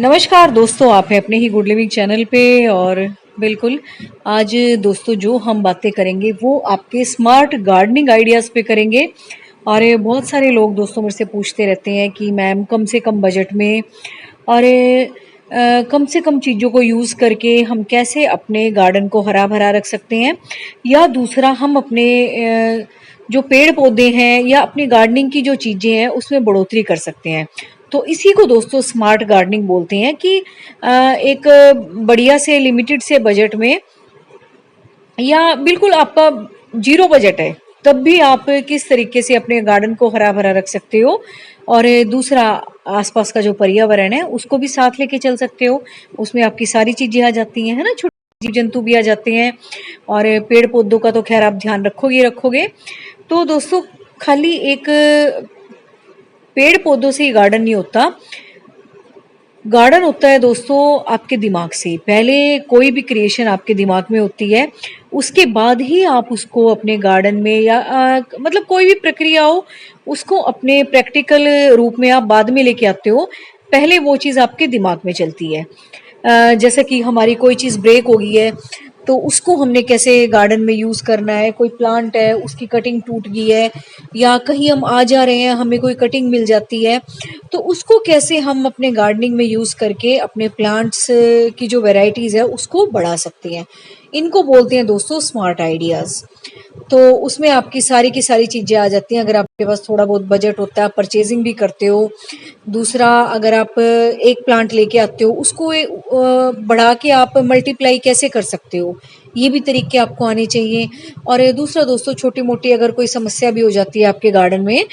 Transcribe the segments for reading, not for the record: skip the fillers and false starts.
नमस्कार दोस्तों, आप हैं अपने ही गुड लिविंग चैनल पे। और बिल्कुल आज दोस्तों जो हम बातें करेंगे वो आपके स्मार्ट गार्डनिंग आइडियाज़ पे करेंगे। और ये बहुत सारे लोग दोस्तों मेरे से पूछते रहते हैं कि मैम कम से कम बजट में और कम से कम चीज़ों को यूज़ करके हम कैसे अपने गार्डन को हरा भरा रख सकते हैं, या दूसरा हम अपने जो पेड़ पौधे हैं या अपनी गार्डनिंग की जो चीज़ें हैं उसमें बढ़ोतरी कर सकते हैं। तो इसी को दोस्तों स्मार्ट गार्डनिंग बोलते हैं कि एक बढ़िया से लिमिटेड से बजट में, या बिल्कुल आपका जीरो बजट है तब भी आप किस तरीके से अपने गार्डन को हरा भरा रख सकते हो। और दूसरा, आसपास का जो पर्यावरण है उसको भी साथ लेके चल सकते हो। उसमें आपकी सारी चीजें आ जाती हैं, है ना, छोटे जीव जंतु भी आ जाते हैं। और पेड़ पौधों का तो खैर आप ध्यान रखोगे ही रखोगे। तो दोस्तों खाली एक पेड़ पौधों से ही गार्डन नहीं होता। गार्डन होता है दोस्तों आपके दिमाग से। पहले कोई भी क्रिएशन आपके दिमाग में होती है, उसके बाद ही आप उसको अपने गार्डन में या मतलब कोई भी प्रक्रिया हो उसको अपने प्रैक्टिकल रूप में आप बाद में लेके आते हो। पहले वो चीज़ आपके दिमाग में चलती है। जैसे कि हमारी कोई चीज़ ब्रेक हो गई है तो उसको हमने कैसे गार्डन में यूज़ करना है। कोई प्लांट है उसकी कटिंग टूट गई है, या कहीं हम आ जा रहे हैं हमें कोई कटिंग मिल जाती है, तो उसको कैसे हम अपने गार्डनिंग में यूज़ करके अपने प्लांट्स की जो वैरायटीज़ है उसको बढ़ा सकते हैं। इनको बोलते हैं दोस्तों स्मार्ट आइडियाज़। तो उसमें आपकी सारी की सारी चीज़ें आ जाती हैं। अगर आपके पास थोड़ा बहुत बजट होता है, परचेजिंग भी करते हो। दूसरा, अगर आप एक प्लांट लेके आते हो उसको बढ़ा के आप मल्टीप्लाई कैसे कर सकते हो, ये भी तरीके आपको आने चाहिए। और दूसरा दोस्तों, छोटी मोटी अगर कोई समस्या भी हो जाती है आपके गार्डन में,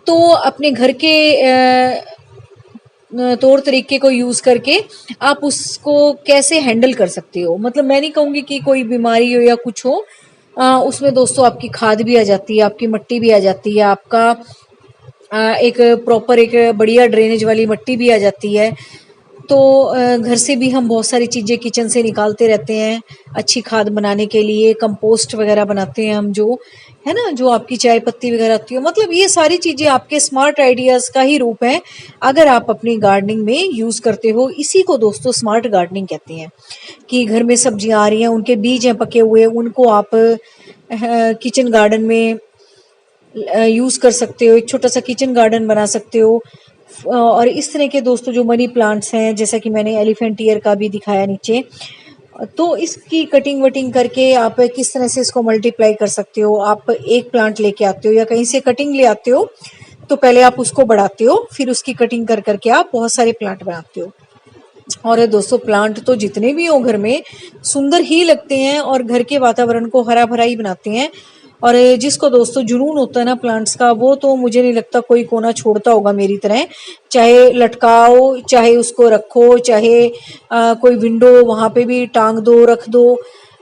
तो अपने घर के तौर तरीके को यूज़ करके आप उसको कैसे हैंडल कर सकते हो। मतलब मैं नहीं कहूँगी कि कोई बीमारी हो या कुछ हो, उसमें दोस्तों आपकी खाद भी आ जाती है, आपकी मिट्टी भी आ जाती है, आपका एक प्रॉपर एक बढ़िया ड्रेनेज वाली मिट्टी भी आ जाती है। तो घर से भी हम बहुत सारी चीज़ें किचन से निकालते रहते हैं अच्छी खाद बनाने के लिए। कंपोस्ट वगैरह बनाते हैं हम, जो है ना, जो आपकी चाय पत्ती वगैरह आती है। मतलब ये सारी चीज़ें आपके स्मार्ट आइडियाज़ का ही रूप है अगर आप अपनी गार्डनिंग में यूज़ करते हो। इसी को दोस्तों स्मार्ट गार्डनिंग कहते हैं। कि घर में सब्जियां आ रही हैं, उनके बीज हैं पके हुए, उनको आप किचन गार्डन में यूज़ कर सकते हो। एक छोटा सा किचन गार्डन बना सकते हो। और इस तरह के दोस्तों जो मनी प्लांट्स हैं, जैसा कि मैंने एलिफेंट ईयर का भी दिखाया नीचे, तो इसकी कटिंग वटिंग करके आप किस तरह से इसको मल्टीप्लाई कर सकते हो। आप एक प्लांट लेके आते हो या कहीं से कटिंग ले आते हो, तो पहले आप उसको बढ़ाते हो, फिर उसकी कटिंग कर करके आप बहुत सारे प्लांट बनाते हो। और दोस्तों प्लांट तो जितने भी हो घर में सुंदर ही लगते हैं और घर के वातावरण को हरा भरा ही बनाते हैं। और जिसको दोस्तों जुनून होता है ना प्लांट्स का, वो तो मुझे नहीं लगता कोई कोना छोड़ता होगा मेरी तरह। चाहे लटकाओ, चाहे उसको रखो, चाहे कोई विंडो वहां पे भी टांग दो, रख दो।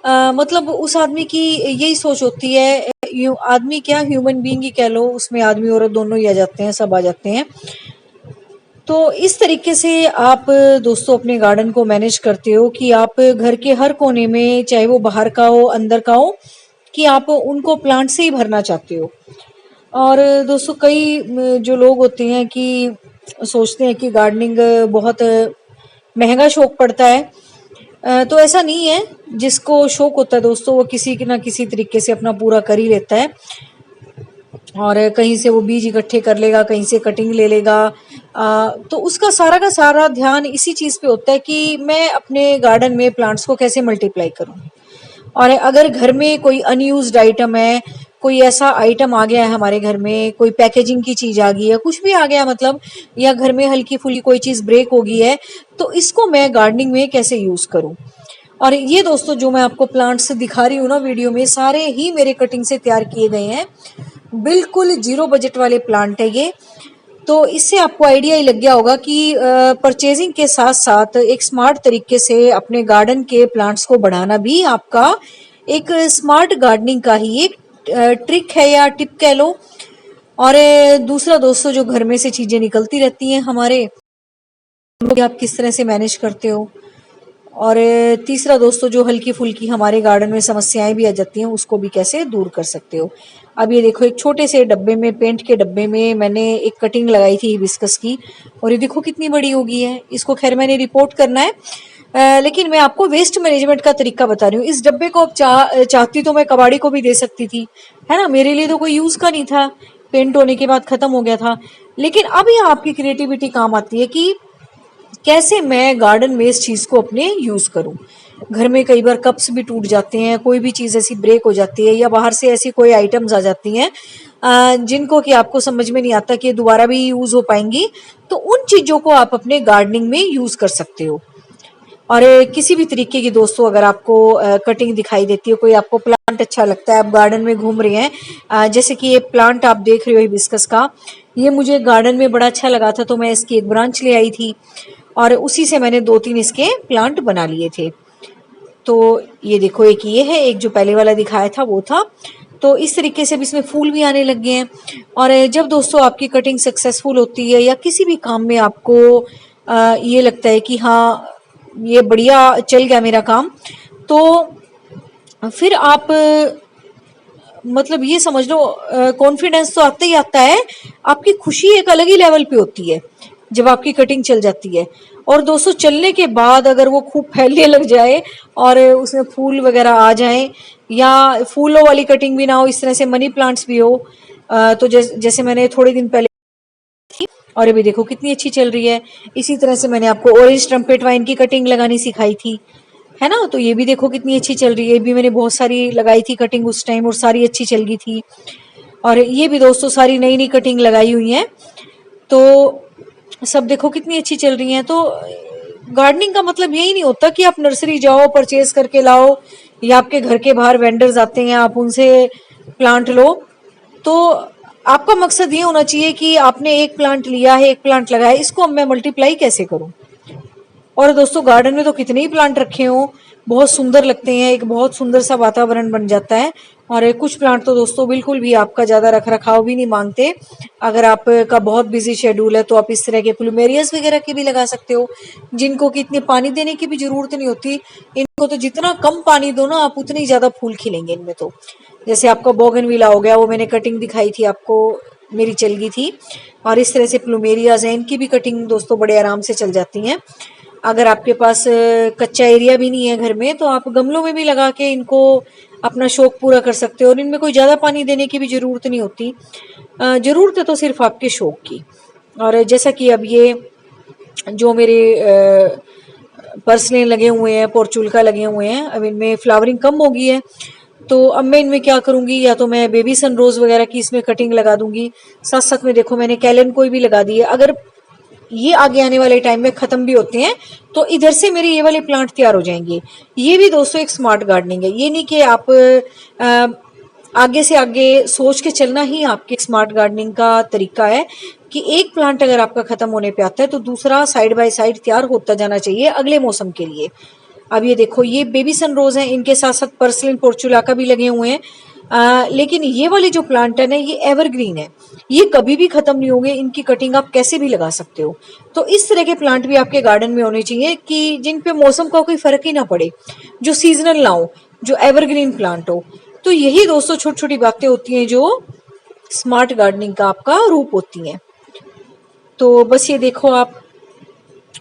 मतलब उस आदमी की यही सोच होती है। आदमी क्या, ह्यूमन बीइंग ही कह लो, उसमें आदमी औरत दोनों ही आ जाते हैं, सब आ जाते हैं। तो इस तरीके से आप दोस्तों अपने गार्डन को मैनेज करते हो कि आप घर के हर कोने में, चाहे वो बाहर का हो अंदर का हो, कि आप उनको प्लांट से ही भरना चाहते हो। और दोस्तों कई जो लोग होते हैं कि सोचते हैं कि गार्डनिंग बहुत महंगा शौक पड़ता है। तो ऐसा नहीं है। जिसको शौक होता है दोस्तों वो किसी ना किसी तरीके से अपना पूरा कर ही लेता है। और कहीं से वो बीज इकट्ठे कर लेगा, कहीं से कटिंग ले लेगा। तो उसका सारा का सारा ध्यान इसी चीज़ पे होता है कि मैं अपने गार्डन में प्लांट्स को कैसे मल्टीप्लाई करूं। और अगर घर में कोई अनयूज्ड आइटम है, कोई ऐसा आइटम आ गया है हमारे घर में, कोई पैकेजिंग की चीज आ गई है, कुछ भी आ गया मतलब, या घर में हल्की फुल्की कोई चीज ब्रेक हो गई है, तो इसको मैं गार्डनिंग में कैसे यूज करूं। और ये दोस्तों जो मैं आपको प्लांट्स दिखा रही हूँ ना वीडियो में, सारे ही मेरे कटिंग से तैयार किए गए हैं। बिल्कुल जीरो बजट वाले प्लांट है ये। तो इससे आपको आइडिया ही लग गया होगा कि परचेजिंग के साथ साथ एक स्मार्ट तरीके से अपने गार्डन के प्लांट्स को बढ़ाना भी आपका एक स्मार्ट गार्डनिंग का ही एक ट्रिक है या टिप कह लो। और दूसरा दोस्तों, जो घर में से चीजें निकलती रहती हैं हमारे, आप किस तरह से मैनेज करते हो। और तीसरा दोस्तों, जो हल्की फुल्की हमारे गार्डन में समस्याएं भी आ जाती हैं, उसको भी कैसे दूर कर सकते हो। अब ये देखो, एक छोटे से डब्बे में, पेंट के डब्बे में मैंने एक कटिंग लगाई थी हिबिस्कस की, और ये देखो कितनी बड़ी हो गई है। इसको खैर मैंने रिपोर्ट करना है, लेकिन मैं आपको वेस्ट मैनेजमेंट का तरीका बता रही हूँ। इस डब्बे को अब चाहती तो मैं कबाड़ी को भी दे सकती थी, है ना, मेरे लिए तो कोई यूज का नहीं था, पेंट होने के बाद खत्म हो गया था। लेकिन अब यहाँ आपकी क्रिएटिविटी काम आती है कि कैसे मैं गार्डन वेस्ट चीज को अपने यूज करूं। घर में कई बार कप्स भी टूट जाते हैं, कोई भी चीज ऐसी ब्रेक हो जाती है, या बाहर से ऐसी कोई आइटम्स आ जाती हैं जिनको कि आपको समझ में नहीं आता कि दोबारा भी यूज हो पाएंगी, तो उन चीजों को आप अपने गार्डनिंग में यूज कर सकते हो। और किसी भी तरीके की दोस्तों, अगर आपको कटिंग दिखाई देती है, कोई आपको प्लांट अच्छा लगता है, आप गार्डन में घूम रहे हैं, जैसे कि ये प्लांट आप देख रहे हो हिबिस्कस का, ये मुझे गार्डन में बड़ा अच्छा लगा था, तो मैं इसकी एक ब्रांच ले आई थी और उसी से मैंने 2-3 इसके प्लांट बना लिए थे। तो ये देखो, एक ये है, एक जो पहले वाला दिखाया था वो था। तो इस तरीके से अब इसमें फूल भी आने लग गए हैं। और जब दोस्तों आपकी कटिंग सक्सेसफुल होती है, या किसी भी काम में आपको ये लगता है कि हाँ ये बढ़िया चल गया मेरा काम, तो फिर आप मतलब ये समझ लो, कॉन्फिडेंस तो आता ही आता है, आपकी खुशी एक अलग ही लेवल पे होती है जब आपकी कटिंग चल जाती है। और दोस्तों, चलने के बाद अगर वो खूब फैलने लग जाए और उसमें फूल वगैरह आ जाए, या फूलों वाली कटिंग भी ना हो, इस तरह से मनी प्लांट्स भी हो, तो जैसे मैंने थोड़े दिन पहले, और अभी देखो कितनी अच्छी चल रही है। इसी तरह से मैंने आपको ऑरेंज ट्रम्पेट वाइन की कटिंग लगानी सिखाई थी, है ना, तो ये भी देखो कितनी अच्छी चल रही है। ये भी मैंने बहुत सारी लगाई थी कटिंग उस टाइम, और सारी अच्छी चल गई थी। और ये भी दोस्तों सारी नई नई कटिंग लगाई हुई है, तो सब देखो कितनी अच्छी चल रही हैं। तो गार्डनिंग का मतलब यही नहीं होता कि आप नर्सरी जाओ, परचेज करके लाओ, या आपके घर के बाहर वेंडर्स आते हैं, आप उनसे प्लांट लो। तो आपका मकसद ये होना चाहिए कि आपने एक प्लांट लिया है, एक प्लांट लगाया, इसको अब मैं मल्टीप्लाई कैसे करूं। और दोस्तों, गार्डन में तो कितने ही प्लांट रखे हों, बहुत सुंदर लगते हैं, एक बहुत सुंदर सा वातावरण बन जाता है। और कुछ प्लांट तो दोस्तों बिल्कुल भी आपका ज्यादा रख रखाव भी नहीं मांगते। अगर आपका बहुत बिजी शेड्यूल है, तो आप इस तरह के प्लूमेरियस वगैरह के भी लगा सकते हो, जिनको कि इतने पानी देने की भी जरूरत नहीं होती। इनको तो जितना कम पानी दो ना आप, उतनी ज्यादा फूल खिलेंगे इनमें। तो जैसे आपका बोगनविला हो गया, वो मैंने कटिंग दिखाई थी आपको, मेरी चल गई थी। और इस तरह से प्लूमेरियाज हैं, इनकी भी कटिंग दोस्तों बड़े आराम से चल जाती हैं। अगर आपके पास कच्चा एरिया भी नहीं है घर में, तो आप गमलों में भी लगा के इनको अपना शौक पूरा कर सकते हो, और इनमें कोई ज़्यादा पानी देने की भी ज़रूरत नहीं होती। ज़रूरत है तो सिर्फ आपके शौक की। और जैसा कि अब ये जो मेरे पर्सने लगे हुए हैं, पोर्चुलका लगे हुए हैं, अब इनमें फ्लावरिंग कम हो गई है, तो अब मैं इनमें क्या करूंगी, या तो मैं बेबी सन रोज वगैरह की इसमें कटिंग लगा दूंगी। साथ साथ में देखो मैंने कैलन कोई भी लगा दी है। अगर ये आगे आने वाले टाइम में खत्म भी होते हैं, तो इधर से मेरे ये वाले प्लांट तैयार हो जाएंगे। ये भी दोस्तों एक स्मार्ट गार्डनिंग है। ये नहीं कि आप आगे से आगे सोच के चलना ही आपके स्मार्ट गार्डनिंग का तरीका है, कि एक प्लांट अगर आपका खत्म होने पे आता है, तो दूसरा साइड बाय साइड तैयार होता जाना चाहिए अगले मौसम के लिए। अब ये देखो, ये बेबी सन रोज है, इनके साथ साथ पर्सलिन पोर्चुलाका भी लगे हुए हैं। लेकिन ये वाले जो प्लांट है ना, ये एवरग्रीन है, ये कभी भी खत्म नहीं होंगे, इनकी कटिंग आप कैसे भी लगा सकते हो। तो इस तरह के प्लांट भी आपके गार्डन में होने चाहिए कि जिन पे मौसम का कोई फर्क ही ना पड़े, जो सीजनल ना हो, जो एवरग्रीन प्लांट हो। तो यही दोस्तों छोटी छोटी बातें होती हैं जो स्मार्ट गार्डनिंग का आपका रूप होती हैं। तो बस ये देखो, आप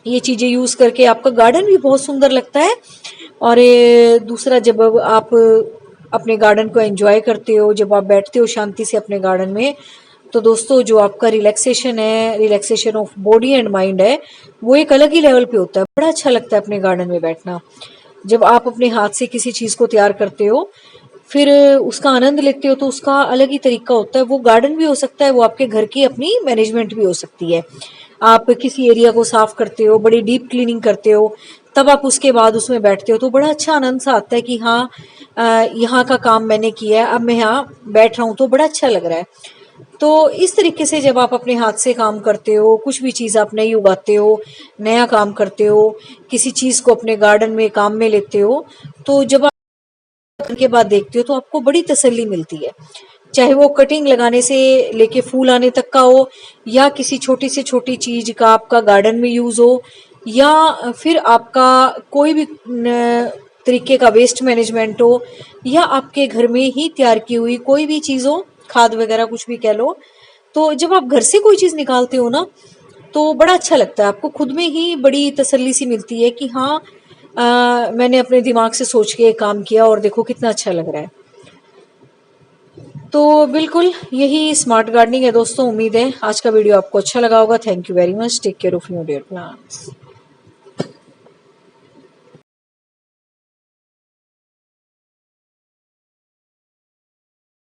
ये चीजें यूज करके आपका गार्डन भी बहुत सुंदर लगता है। और दूसरा, जब आप अपने गार्डन को एंजॉय करते हो, जब आप बैठते हो शांति से अपने गार्डन में, तो दोस्तों जो आपका रिलैक्सेशन है, relaxation of body and mind है, वो एक अलग ही लेवल पे होता है। बड़ा अच्छा लगता है अपने गार्डन में बैठना। जब आप अपने हाथ से किसी चीज को तैयार करते हो, फिर उसका आनंद लेते हो, तो उसका अलग ही तरीका होता है। वो गार्डन भी हो सकता है, वो आपके घर की अपनी मैनेजमेंट भी हो सकती है। आप किसी एरिया को साफ करते हो, बड़ी डीप क्लीनिंग करते हो, तब आप उसके बाद उसमें बैठते हो, तो बड़ा अच्छा आनंद सा आता है कि हाँ, यहाँ का काम मैंने किया है, अब मैं यहाँ बैठ रहा हूँ तो बड़ा अच्छा लग रहा है। तो इस तरीके से जब आप अपने हाथ से काम करते हो, कुछ भी चीज़ आप नई उगाते हो, नया काम करते हो, किसी चीज़ को अपने गार्डन में काम में लेते हो, तो जब आप के बाद देखते हो तो आपको बड़ी तसल्ली मिलती है। चाहे वो कटिंग लगाने से लेके फूल आने तक का हो, या किसी छोटी से छोटी चीज का आपका गार्डन में यूज हो, या फिर आपका कोई भी तरीके का वेस्ट मैनेजमेंट हो, या आपके घर में ही तैयार की हुई कोई भी चीज़ हो, खाद वगैरह कुछ भी कह लो, तो जब आप घर से कोई चीज़ निकालते हो ना, तो बड़ा अच्छा लगता है, आपको खुद में ही बड़ी तसल्ली सी मिलती है कि हाँ, मैंने अपने दिमाग से सोच के काम किया और देखो कितना अच्छा लग रहा है। तो बिल्कुल यही स्मार्ट गार्डनिंग है दोस्तों। उम्मीद है आज का वीडियो आपको अच्छा लगा होगा। Thank you very much. Take care of your dear plants.